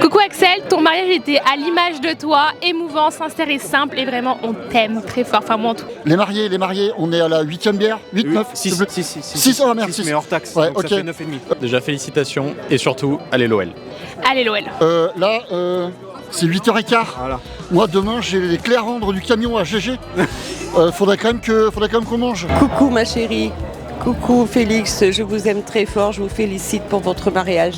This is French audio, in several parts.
Coucou Axel, ton mariage était à l'image de toi, émouvant, sincère et simple, et vraiment on t'aime très fort, enfin moi en tout. Les mariés, on est à la 8e bière 8, 9 6, oh merde, 6. mais hors taxe, Ouais, donc ok. ça fait 9,5. Déjà félicitations et surtout, allez l'OL. Allez l'OL. Là, c'est 8h15. Voilà. Moi, demain, j'ai les clés à rendre du camion à GG. Faudrait quand même qu'on mange. Coucou ma chérie, coucou Félix, je vous aime très fort, je vous félicite pour votre mariage.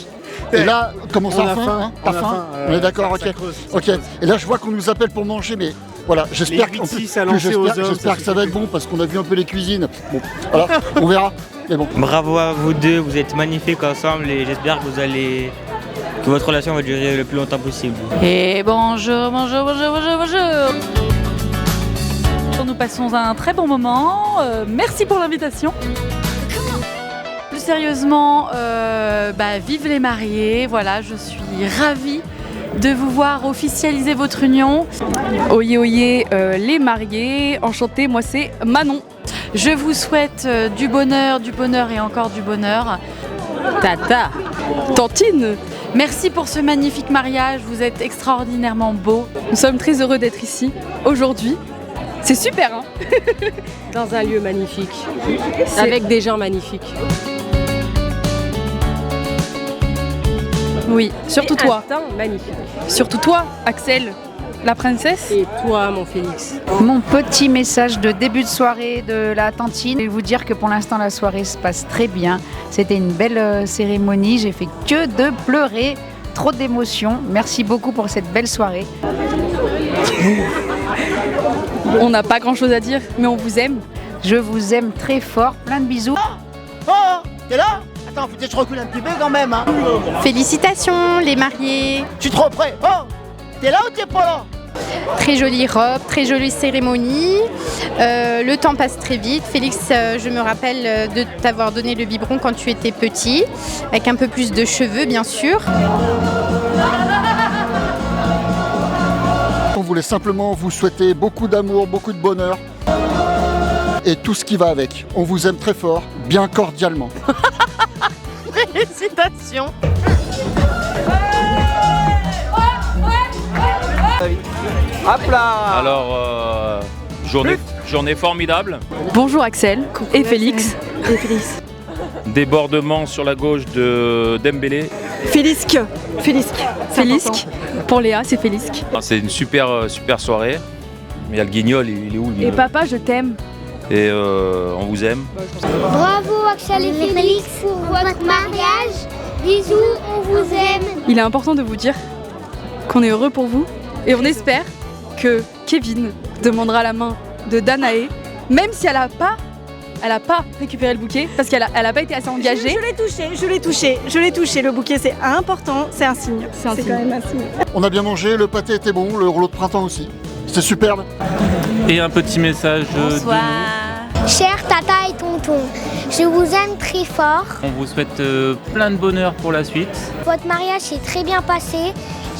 Et là, comment ça, On a faim, faim, hein on T'as a faim faim, On est d'accord, ça ok. creuse, Ok. Et là, je vois qu'on nous appelle pour manger, mais voilà, j'espère Les qu'en 8-6 à lancer aux hommes, j'espère que ça va être bon parce qu'on a vu un peu les cuisines. Bon, voilà, on verra. Mais bon. Bravo à vous deux, vous êtes magnifiques ensemble et j'espère que votre relation va durer le plus longtemps possible. Et bonjour. Nous passons un très bon moment. Merci pour l'invitation. Plus sérieusement, vive les mariés. Voilà, je suis ravie de vous voir officialiser votre union. Oyez, oyez, les mariés. Enchantée, moi c'est Manon. Je vous souhaite du bonheur et encore du bonheur. Tata, Tantine, merci pour ce magnifique mariage, vous êtes extraordinairement beaux. Nous sommes très heureux d'être ici, aujourd'hui. C'est super, hein. Dans un lieu magnifique, avec des gens magnifiques. Oui, surtout Et toi. un temps magnifique. Surtout toi, Axel, la princesse. Et toi, mon Félix. Mon petit message de début de soirée de la tantine. Je vais vous dire que pour l'instant la soirée se passe très bien. C'était une belle cérémonie. J'ai fait que de pleurer. Trop d'émotions. Merci beaucoup pour cette belle soirée. On n'a pas grand chose à dire, mais on vous aime. Je vous aime très fort. Plein de bisous. Oh, t'es là? Attends, faut que je recule un petit peu quand même, hein. Félicitations les mariés. Je suis trop près. Oh, t'es là ou t'es pas là? Très jolie robe, très jolie cérémonie. Le temps passe très vite. Félix, je me rappelle de t'avoir donné le biberon quand tu étais petit, avec un peu plus de cheveux bien sûr. On voulait simplement vous souhaiter beaucoup d'amour, beaucoup de bonheur et tout ce qui va avec. On vous aime très fort, bien cordialement. Félicitations. Hop là. Alors, journée formidable. Bonjour Axel et Félix. Débordement sur la gauche de Dembélé. Félisque. Pour Léa, c'est Félisque. C'est une super soirée. Mais il y a le guignol, il est où le Et guignol papa, je t'aime. Et on vous aime. Bravo Axel et Félix pour votre mariage. Bisous, on vous aime. Il est important de vous dire qu'on est heureux pour vous et on espère que Kevin demandera la main de Danae, même si elle a pas récupéré le bouquet parce qu'elle a pas été assez engagée. Je l'ai touché. Le bouquet, c'est important, c'est un signe. C'est quand même un signe. On a bien mangé, le pâté était bon, le rouleau de printemps aussi. C'était superbe. Et un petit message Chers tata et tonton, je vous aime très fort. On vous souhaite plein de bonheur pour la suite. Votre mariage s'est très bien passé.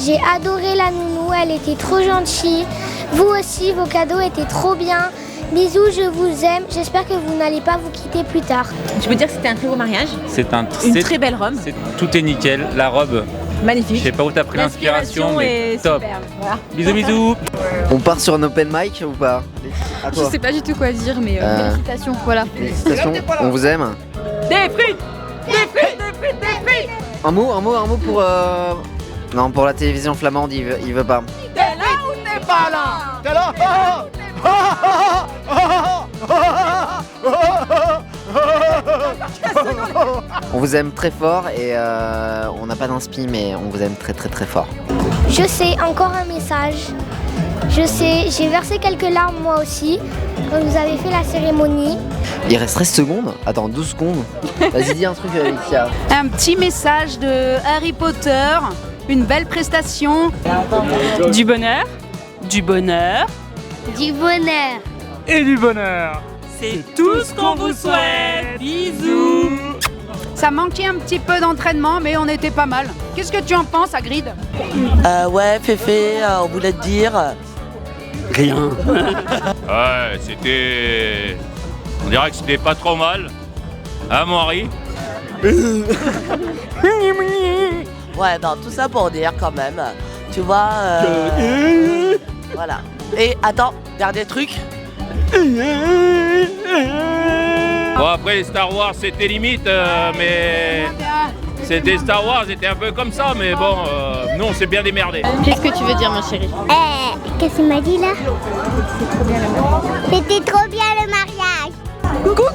J'ai adoré la nounou, elle était trop gentille. Vous aussi, vos cadeaux étaient trop bien. Bisous, je vous aime. J'espère que vous n'allez pas vous quitter plus tard. Tu peux dire que c'était un très beau mariage? Une très belle robe. Tout est nickel. La robe, Magnifique. je sais pas où t'as pris l'inspiration, mais top. Superbe. Voilà. Bisous. On part sur un open mic ou pas? À Je sais pas du tout quoi dire, mais félicitations, voilà. Félicitations, on vous aime. Des frites. Un mot pour non, pour la télévision flamande, il veut pas. T'es là ou t'es pas là? T'es là? On vous aime très fort et on n'a pas d'inspi, mais on vous aime très très très fort. Je sais, encore un message. Je sais, j'ai versé quelques larmes moi aussi quand vous avez fait la cérémonie. Il reste 13 secondes. Attends, 12 secondes. Vas-y, dis un truc, Alexia. Un petit message de Harry Potter. Une belle prestation. Du bonheur. Du bonheur. Et du bonheur. C'est tout ce qu'on vous souhaite. Bisous. Ça manquait un petit peu d'entraînement, mais on était pas mal. Qu'est-ce que tu en penses, Hagrid? Ouais, Féfé, on voulait te dire. Rien. Ouais, c'était... On dirait que c'était pas trop mal. Hein, mon Harry? Ouais, non, tout ça pour dire quand même, tu vois... Voilà. Et attends, dernier truc. Bon, après les Star Wars c'était limite, mais c'était Star Wars, c'était un peu comme ça, mais bon, nous on s'est bien démerdé. Qu'est-ce que tu veux dire, mon chéri? Qu'est-ce qu'il m'a dit là? C'était trop bien le mariage. Coucou!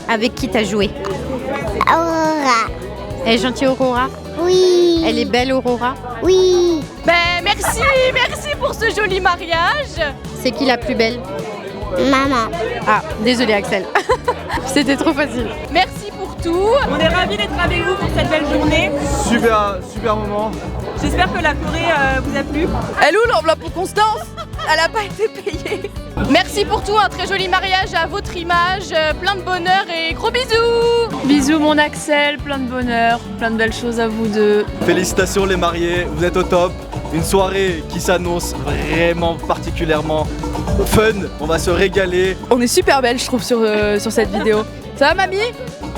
Avec qui t'as joué? Aurora. Elle est gentille, Aurora? Oui. Elle est belle, Aurora? Oui. Ben merci pour ce joli mariage. C'est qui la plus belle? Maman. Ah, désolé Axel. C'était trop facile. Merci pour tout. On est ravis d'être avec vous pour cette belle journée. Super moment. J'espère que la Corée vous a plu. Elle où l'enveloppe pour Constance? Elle n'a pas été payée. Merci pour tout, un très joli mariage à votre image, plein de bonheur et gros bisous. Bisous mon Axel, plein de bonheur, plein de belles choses à vous deux. Félicitations les mariés, vous êtes au top. Une soirée qui s'annonce vraiment particulièrement fun, on va se régaler. On est super belle je trouve sur cette vidéo. Ça va mamie?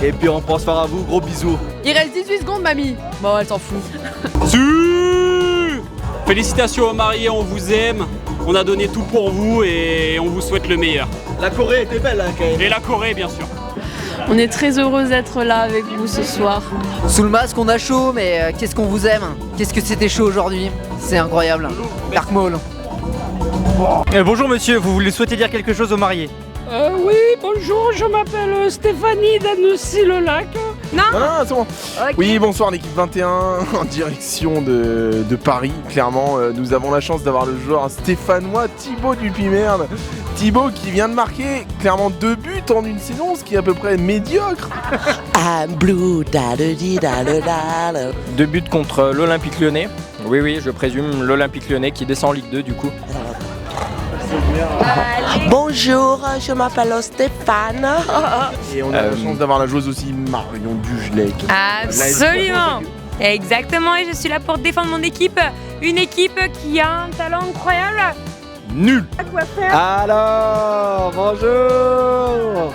Et puis on pense faire à vous, gros bisous. Il reste 18 secondes mamie. Bon elle s'en fout. Félicitations aux mariés, on vous aime. On a donné tout pour vous et on vous souhaite le meilleur. La Corée était belle hein, quand même. Et la Corée bien sûr. On est très heureux d'être là avec vous ce soir. Sous le masque, on a chaud, mais qu'est-ce qu'on vous aime? Qu'est-ce que c'était chaud aujourd'hui? C'est incroyable. Dark Maul. Bonjour monsieur, vous voulez souhaiter dire quelque chose aux mariés? Oui, bonjour, je m'appelle Stéphanie d'Annecy-le-Lac. Non, c'est bon. Okay. Oui, bonsoir l'équipe 21 en direction de Paris. Clairement, nous avons la chance d'avoir le joueur stéphanois Thibaut Dupimerne. Thibaut qui vient de marquer clairement 2 buts en une saison, ce qui est à peu près médiocre. I'm blue, 2 buts contre l'Olympique Lyonnais. Oui, je présume l'Olympique Lyonnais qui descend en Ligue 2 du coup. Bonjour, je m'appelle Stéphane. Et on a la chance d'avoir la joueuse aussi Marion Dugelec. Absolument. Exactement, et je suis là pour défendre mon équipe. Une équipe qui a un talent incroyable. Nul. À quoi faire? Alors, bonjour.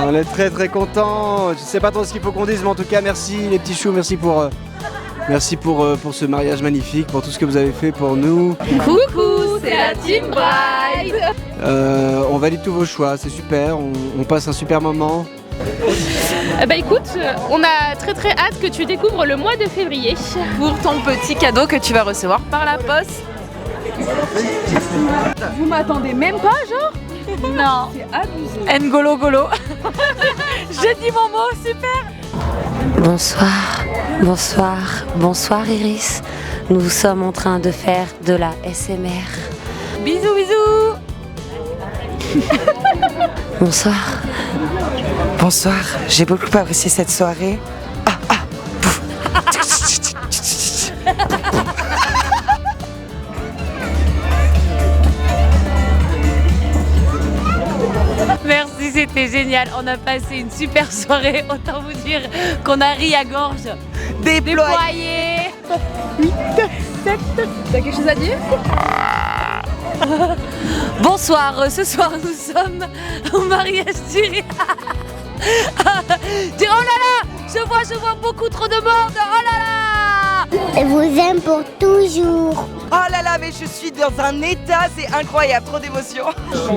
On est très contents. Je sais pas trop ce qu'il faut qu'on dise, mais en tout cas merci les petits choux, merci pour ce mariage magnifique, pour tout ce que vous avez fait pour nous. Coucou, c'est la Team Bride. On valide tous vos choix, c'est super, on passe un super moment. Bah écoute, on a très hâte que tu découvres le mois de février pour ton petit cadeau que tu vas recevoir par la poste. Vous m'attendez même pas, genre? Non. C'est abusé. N'golo golo. J'ai dit mon mot, super. Bonsoir Iris. Nous sommes en train de faire de la SMR. Bisous. Bonsoir, j'ai beaucoup apprécié cette soirée. Merci, c'était génial. On a passé une super soirée. Autant vous dire qu'on a ri à gorge déployée. 8, 7. T'as quelque chose à dire? Bonsoir, ce soir nous sommes au mariage d'Iris. Oh là là, je vois beaucoup trop de monde. Oh là là. Je vous aime pour toujours. Oh là là, mais je suis dans un état, c'est incroyable, trop d'émotion.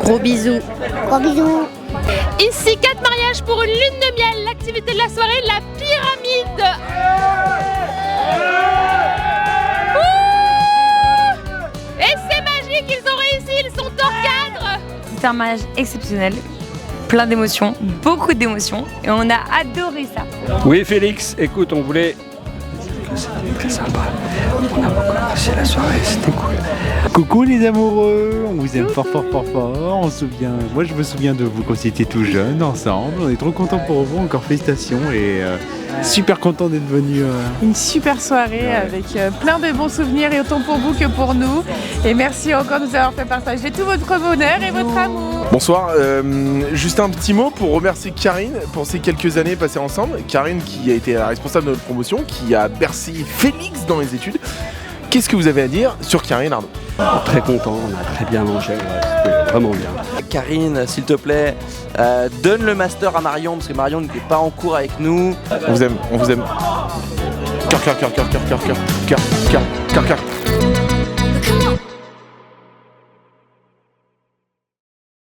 Gros bisous. Gros bisous. Ici 4 mariages pour une lune de miel. L'activité de la soirée, la pyramide. Et c'est magique, ils ont réussi, ils sont hors cadre. C'est un mariage exceptionnel, plein d'émotions, beaucoup d'émotions, et on a adoré ça. Oui Félix, écoute, on voulait... C'était très sympa. On a beaucoup apprécié la soirée, c'était cool. Coucou les amoureux, on vous aime fort. Moi je me souviens de vous quand vous étiez tout jeunes ensemble. On est trop contents pour vous, encore félicitations et super content d'être venu. Une super soirée avec plein de bons souvenirs et autant pour vous que pour nous. Et merci encore de nous avoir fait partager tout votre bonheur et votre amour. Bonsoir, juste un petit mot pour remercier Karine pour ces quelques années passées ensemble. Karine qui a été la responsable de notre promotion, qui a bercé Félix dans les études. Qu'est-ce que vous avez à dire sur Karine Arnaud? Très content, on a très bien mangé, c'était vraiment bien. Karine, s'il te plaît, donne le master à Marion, parce que Marion n'était pas en cours avec nous. On vous aime, on vous aime. Cœur, cœur, cœur, cœur, cœur, cœur, cœur, cœur, cœur, cœur.